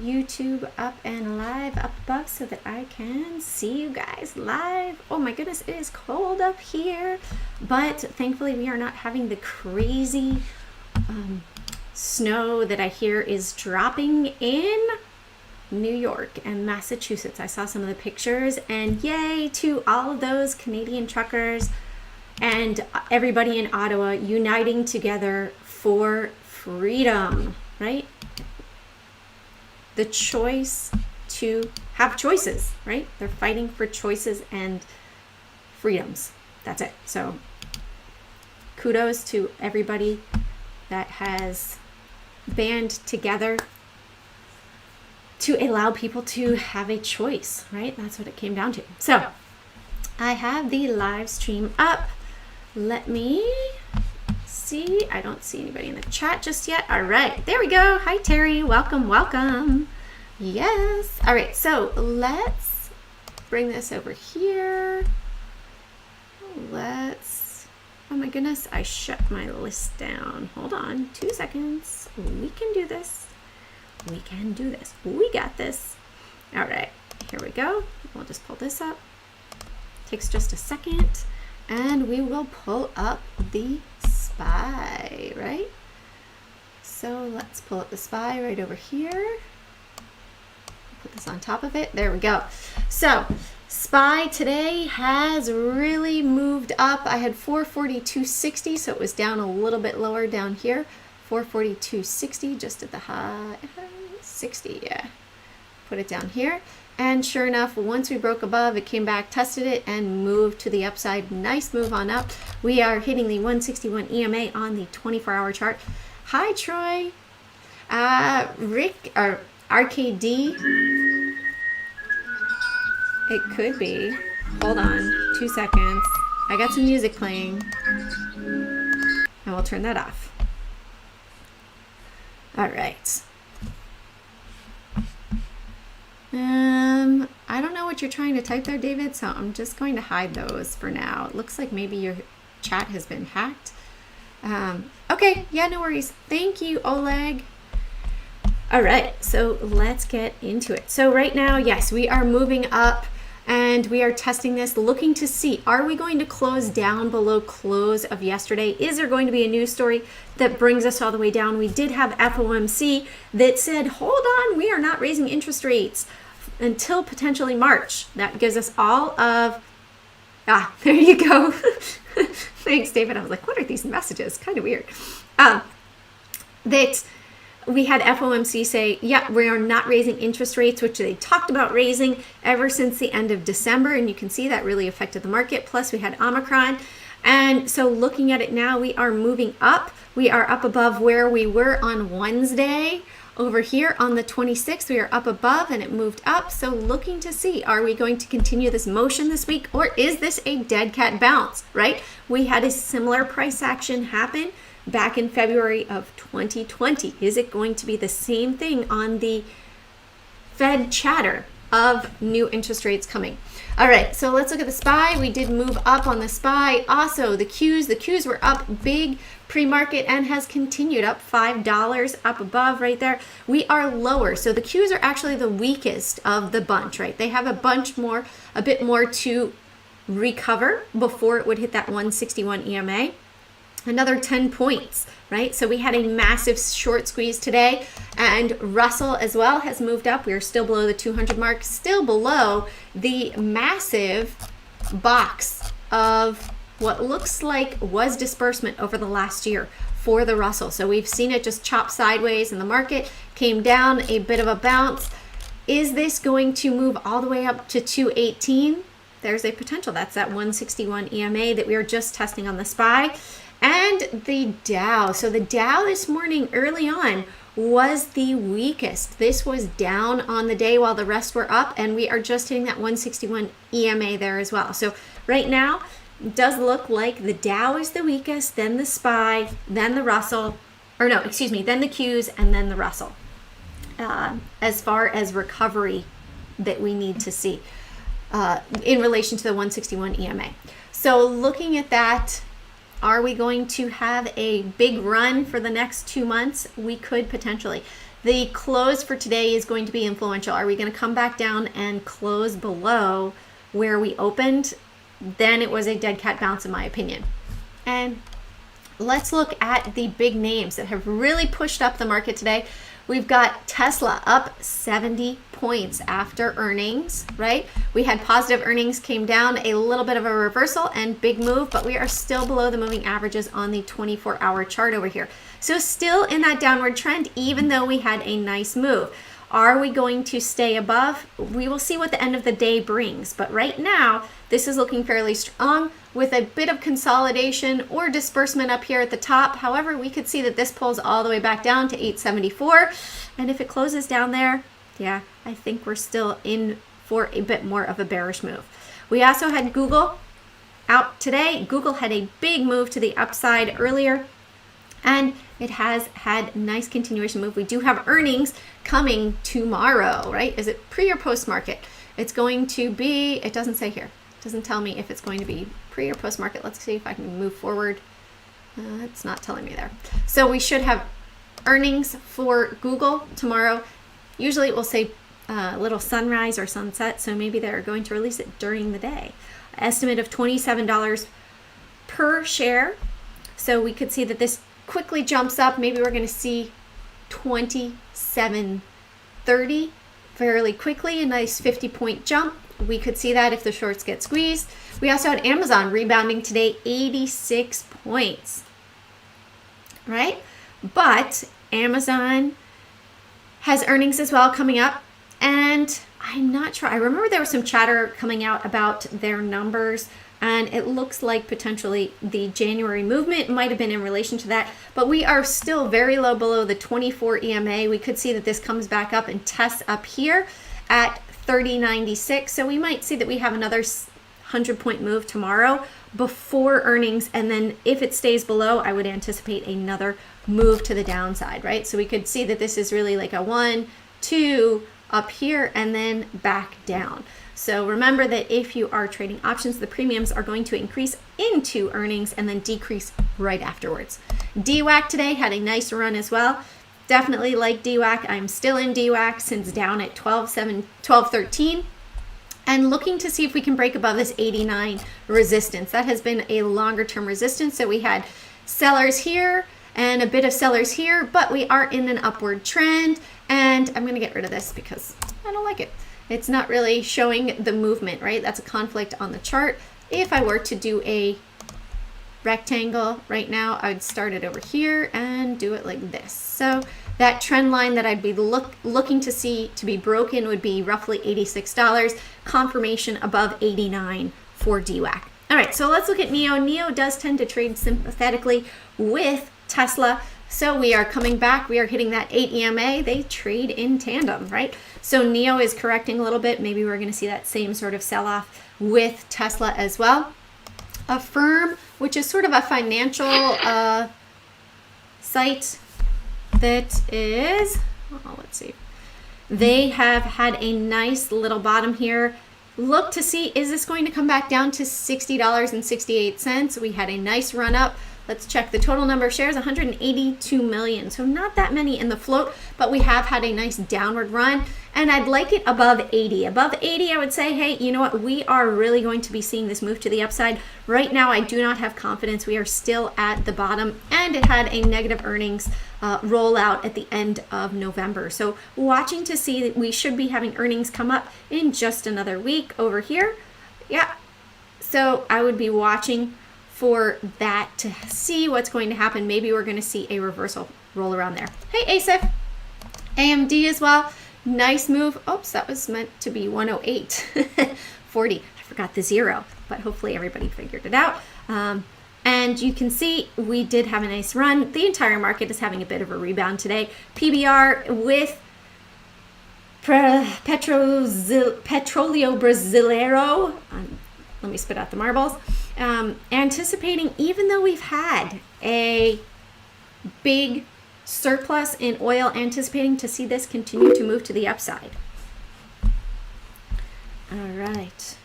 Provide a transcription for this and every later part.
YouTube up and live up above so that I can see you guys live. Oh my goodness, it is cold up here, but thankfully we are not having the crazy snow that I hear is dropping in New York and Massachusetts. I saw some of the pictures, and yay to all of those Canadian truckers and everybody in Ottawa uniting together for freedom, right? The choice to have choices, right? They're fighting for choices and freedoms. That's it. So kudos to everybody that has band together to allow people to have a choice, right? That's what it came down to. So I have the live stream up. Let me see. I don't see anybody in the chat just yet. All right, there we go. Hi, Terry. Welcome, welcome. Yes. All right, so let's bring this over here. Oh my goodness, I shut my list down. Hold on, 2 seconds. We can do this. We can do this. We got this. All right, here we go. We'll just pull this up. Takes just a second, and we will pull up the SPY, right? So let's pull up the SPY right over here. Put this on top of it. There we go. So SPY today has really moved up. I had 442.60, so it was down a little bit lower down here. 442.60, just at the high 60, yeah. Put it down here, and sure enough, once we broke above, it came back, tested it, and moved to the upside. Nice move on up. We are hitting the 161 EMA on the 24-hour chart. Hi, Troy. Rick, or RKD. It could be. Hold on, 2 seconds. I got some music playing, and we'll turn that off. All right. I don't know what you're trying to type there, David, so I'm just going to hide those for now. It looks like maybe your chat has been hacked. Okay, yeah, no worries. Thank you, Oleg. All right, so let's get into it. So right now, yes, we are moving up, and we are testing this, looking to see, are we going to close down below close of yesterday? Is there going to be a news story that brings us all the way down? We did have FOMC that said, hold on, we are not raising interest rates until potentially March. That gives us all of, there you go. Thanks, David. I was like, what are these messages? Kind of weird. That we had FOMC say, yeah, we are not raising interest rates, which they talked about raising ever since the end of December. And you can see that really affected the market. Plus we had Omicron. And so looking at it now, we are moving up. We are up above where we were on Wednesday. Over here on the 26th, we are up above, and it moved up. So looking to see, are we going to continue this motion this week, or is this a dead cat bounce, right? We had a similar price action happen back in February of 2020. Is it going to be the same thing on the Fed chatter of new interest rates coming? All right, so let's look at the SPY. We did move up on the SPY. Also, the Qs were up big pre-market and has continued up $5 up above right there. We are lower. So the Qs are actually the weakest of the bunch, right? They have a bit more to recover before it would hit that 161 EMA. Another 10 points, right? So we had a massive short squeeze today, and Russell as well has moved up. We are still below the 200 mark, still below the massive box of what looks like was disbursement over the last year for the Russell. So we've seen it just chop sideways in the market, came down, a bit of a bounce. Is this going to move all the way up to 218? There's a potential. That's that 161 EMA that we were just testing on the SPY. And the Dow. So the Dow this morning early on was the weakest. This was down on the day while the rest were up, and we are just hitting that 161 EMA there as well. So right now it does look like the Dow is the weakest, then the SPY, then the Russell, then the Qs, and then the Russell. As far as recovery that we need to see in relation to the 161 EMA. So looking at that, are we going to have a big run for the next 2 months? We could potentially. The close for today is going to be influential. Are we going to come back down and close below where we opened? Then it was a dead cat bounce in my opinion. And let's look at the big names that have really pushed up the market today. We've got Tesla up 70 points after earnings, right? We had positive earnings, came down, a little bit of a reversal and big move, but we are still below the moving averages on the 24-hour chart over here. So still in that downward trend, even though we had a nice move. Are we going to stay above? We will see what the end of the day brings. But right now, this is looking fairly strong with a bit of consolidation or disbursement up here at the top. However, we could see that this pulls all the way back down to 874. And if it closes down there, yeah, I think we're still in for a bit more of a bearish move. We also had Google out today. Google had a big move to the upside earlier, and it has had nice continuation move. We do have earnings coming tomorrow, right? Is it pre or post market? It's going to be, it doesn't say here. It doesn't tell me if it's going to be pre or post market. Let's see if I can move forward. It's not telling me there. So we should have earnings for Google tomorrow. Usually it will say little sunrise or sunset, so maybe they're going to release it during the day. Estimate of $27 per share. So we could see that this quickly jumps up. Maybe we're going to see 27.30 fairly quickly, a nice 50-point jump. We could see that if the shorts get squeezed. We also had Amazon rebounding today, 86 points, right? But Amazon has earnings as well coming up, and I'm not sure. I remember there was some chatter coming out about their numbers, and it looks like potentially the January movement might have been in relation to that, but we are still very low below the 24 EMA. We could see that this comes back up and tests up here at 30.96. So we might see that we have another 100-point move tomorrow before earnings, and then if it stays below, I would anticipate another move to the downside, right? So we could see that this is really like a 1, 2 up here and then back down. So remember that if you are trading options, the premiums are going to increase into earnings and then decrease right afterwards. DWAC today had a nice run as well. Definitely like DWAC. I'm still in DWAC since down at 12.13 and looking to see if we can break above this 89 resistance. That has been a longer term resistance. So we had sellers here and a bit of sellers here, but we are in an upward trend, and I'm going to get rid of this because I don't like it. It's not really showing the movement, right? That's a conflict on the chart. If I were to do a rectangle right now, I would start it over here and do it like this. So that trend line that I'd be looking to see to be broken would be roughly $86. Confirmation above 89 for DWAC. All right, so let's look at NEO. NEO does tend to trade sympathetically with Tesla. So we are coming back. We are hitting that 8 EMA. They trade in tandem, right? So NEO is correcting a little bit. Maybe we're going to see that same sort of sell-off with Tesla as well. Affirm, which is sort of a financial site that is, let's see. They have had a nice little bottom here. Look to see, is this going to come back down to $60.68? We had a nice run up. Let's check the total number of shares, 182 million. So not that many in the float, but we have had a nice downward run, and I'd like it above 80. Above 80, I would say, hey, you know what? We are really going to be seeing this move to the upside. Right now, I do not have confidence. We are still at the bottom, and it had a negative earnings rollout at the end of November. So watching to see that we should be having earnings come up in just another week over here. Yeah, so I would be watching for that to see what's going to happen. Maybe we're going to see a reversal roll around there. Hey, ASIF, AMD as well. Nice move. Oops, that was meant to be 108. 40. I forgot the 0, but hopefully everybody figured it out. And you can see we did have a nice run. The entire market is having a bit of a rebound today. PBR with Petroleo Brasileiro. Let me spit out the marbles. Anticipating, even though we've had a big surplus in oil, anticipating to see this continue to move to the upside. All right.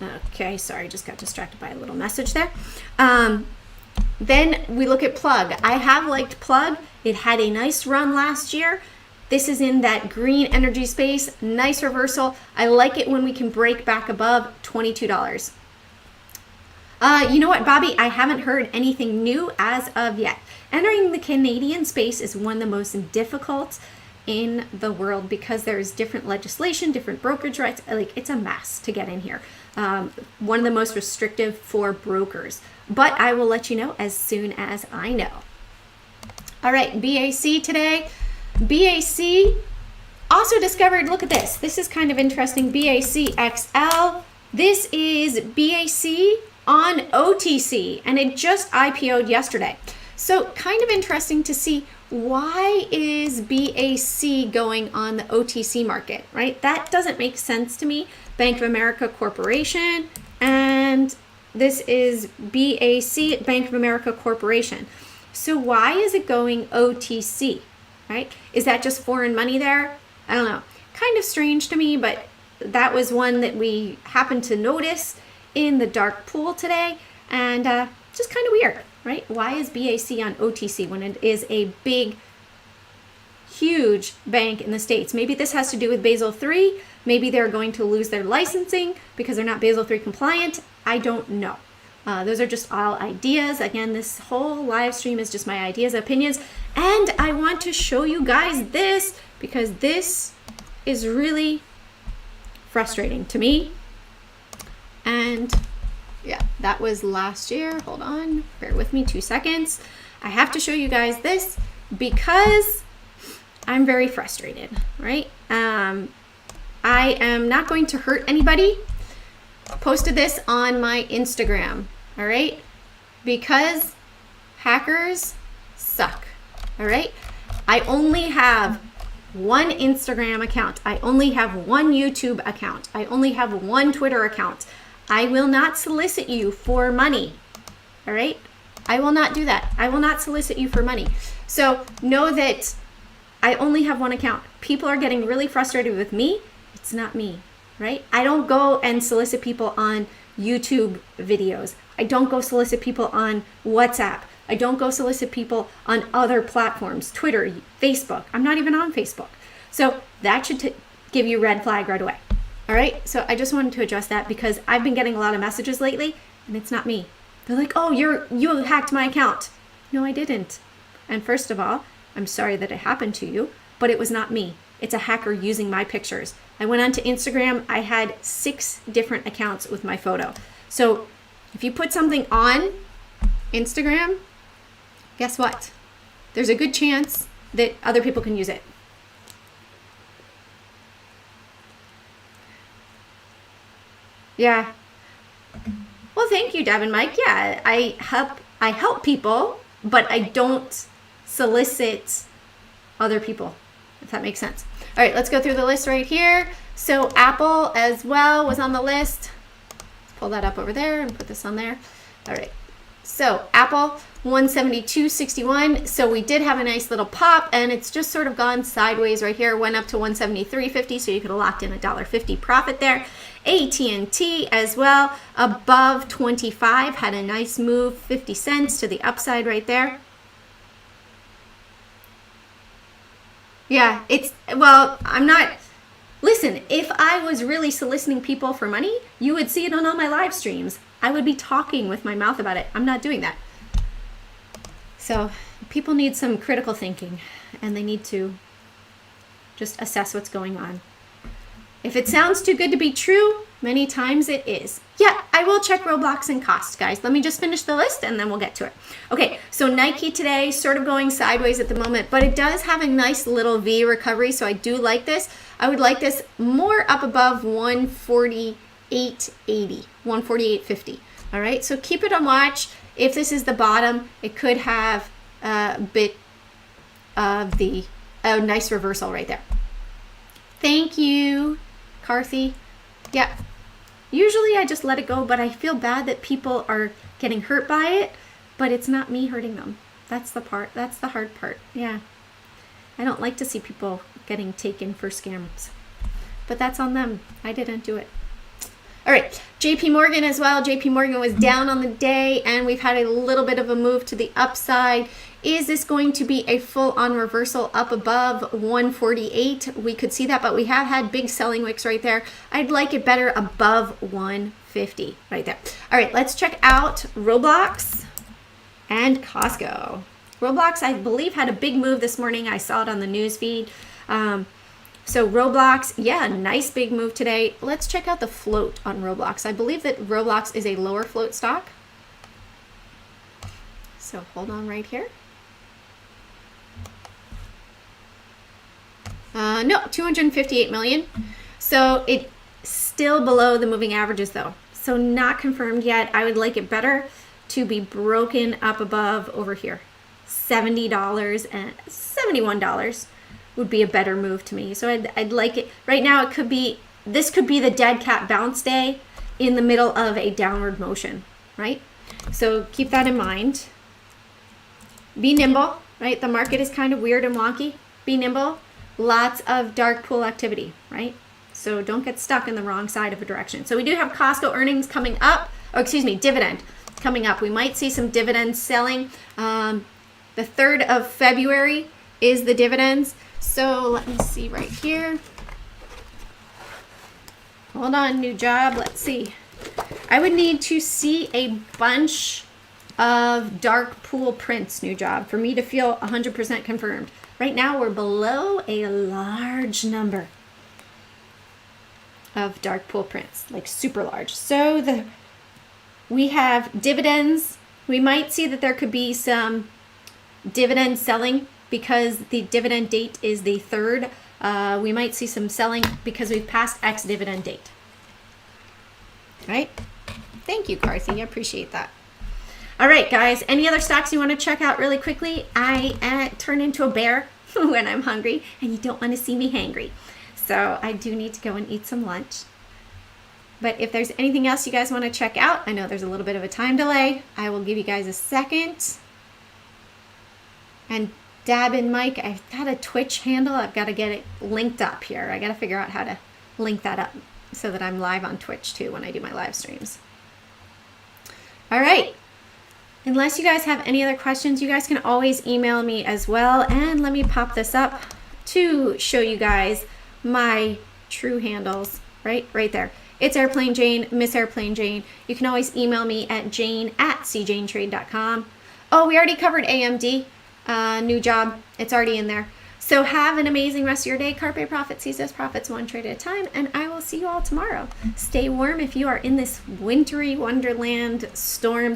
Okay, sorry, just got distracted by a little message there. Then we look at Plug. I have liked Plug. It had a nice run last year. This is in that green energy space. Nice reversal. I like it when we can break back above $22. You know what, Bobby? I haven't heard anything new as of yet. Entering the Canadian space is one of the most difficult in the world because there's different legislation, different brokerage rights. Like, it's a mess to get in here. One of the most restrictive for brokers. But I will let you know as soon as I know. All right, BAC today. BAC also discovered, look at this. This is kind of interesting. BAC XL. This is BAC on OTC, and it just IPO'd yesterday. So kind of interesting to see, why is BAC going on the OTC market, right? That doesn't make sense to me. Bank of America Corporation, and this is BAC, Bank of America Corporation. So why is it going OTC, right? Is that just foreign money there? I don't know. Kind of strange to me, but that was one that we happened to notice in the dark pool today, and just kind of weird, right? Why is BAC on OTC when it is a big, huge bank in the States? Maybe this has to do with Basel III. Maybe they're going to lose their licensing because they're not Basel III compliant. I don't know. Those are just all ideas. Again, this whole live stream is just my ideas, opinions, and I want to show you guys this because this is really frustrating to me. And yeah, that was last year. Hold on, bear with me 2 seconds. I have to show you guys this because I'm very frustrated, right? I am not going to hurt anybody. Posted this on my Instagram, all right? Because hackers suck, all right? I only have one Instagram account. I only have one YouTube account. I only have one Twitter account. I will not solicit you for money, all right? I will not do that. I will not solicit you for money. So know that I only have one account. People are getting really frustrated with me. It's not me, right? I don't go and solicit people on YouTube videos. I don't go solicit people on WhatsApp. I don't go solicit people on other platforms, Twitter, Facebook. I'm not even on Facebook. So that should give you a red flag right away. All right, so I just wanted to address that because I've been getting a lot of messages lately and it's not me. They're like, oh, you hacked my account. No, I didn't. And first of all, I'm sorry that it happened to you, but it was not me. It's a hacker using my pictures. I went onto Instagram. I had 6 different accounts with my photo. So if you put something on Instagram, guess what? There's a good chance that other people can use it. Yeah. Well, thank you, Devin Mike. Yeah, I help people, but I don't solicit other people, if that makes sense. All right, let's go through the list right here. So Apple as well was on the list. Let's pull that up over there and put this on there. All right. So Apple 172.61. So we did have a nice little pop, and it's just sort of gone sideways right here. Went up to 173.50, so you could have locked in $1.50 profit there. AT&T as well, above 25, had a nice move, 50 cents to the upside right there. Yeah, I'm not, listen, if I was really soliciting people for money, you would see it on all my live streams. I would be talking with my mouth about it. I'm not doing that. So people need some critical thinking, and they need to just assess what's going on. If it sounds too good to be true, many times it is. Yeah, I will check Roblox and costs, guys. Let me just finish the list and then we'll get to it. Okay, so Nike today sort of going sideways at the moment, but it does have a nice little V recovery, so I do like this. I would like this more up above 148.80, 148.50. All right, so keep it on watch. If this is the bottom, it could have a bit of a nice reversal right there. Thank you, Carthy. Yeah, usually I just let it go, but I feel bad that people are getting hurt by it, but it's not me hurting them. That's the hard part. Yeah, I don't like to see people getting taken for scams, but that's on them. I didn't do it. All right, JP Morgan as well. JP Morgan was down on the day, and we've had a little bit of a move to the upside. Is this going to be a full-on reversal up above 148? We could see that, but we have had big selling wicks right there. I'd like it better above 150 right there. All right, let's check out Roblox and Costco. Roblox, I believe, had a big move this morning. I saw it on the news feed. So Roblox, yeah, nice big move today. Let's check out the float on Roblox. I believe that Roblox is a lower float stock. So hold on right here. No, 258 million. So it's still below the moving averages though. So not confirmed yet. I would like it better to be broken up above over here. $70 and $71 would be a better move to me. So I'd like it. Right now it could be, this could be the dead cat bounce day in the middle of a downward motion, right? So keep that in mind. Be nimble, right? The market is kind of weird and wonky. Be nimble. Lots of dark pool activity, right? So don't get stuck in the wrong side of a direction. So we do have Costco earnings coming up, or excuse me, dividend coming up. We might see some dividends selling. The 3rd of February is the dividends. So let me see right here. Hold on, new job. Let's see. I would need to see a bunch of dark pool prints, new job, for me to feel 100% confirmed. Right now we're below a large number of dark pool prints, like super large. So we have dividends. We might see that there could be some dividend selling because the dividend date is the 3rd. We might see some selling because we've passed X dividend date. Right? Thank you, Carthy. I appreciate that. All right, guys. Any other stocks you want to check out really quickly? I turn into a bear when I'm hungry, and you don't want to see me hangry. So I do need to go and eat some lunch. But if there's anything else you guys want to check out, I know there's a little bit of a time delay. I will give you guys a second. And Dab and Mike, I've got a Twitch handle. I've got to get it linked up here. I got to figure out how to link that up so that I'm live on Twitch too when I do my live streams. All right. Unless you guys have any other questions, you guys can always email me as well. And let me pop this up to show you guys my true handles right there. It's Airplane Jane, Miss Airplane Jane. You can always email me at jane@cjanetrade.com. Oh, we already covered AMD. New job. It's already in there. So have an amazing rest of your day. Carpe Profit, seize those profits one trade at a time. And I will see you all tomorrow. Stay warm if you are in this wintry wonderland storm.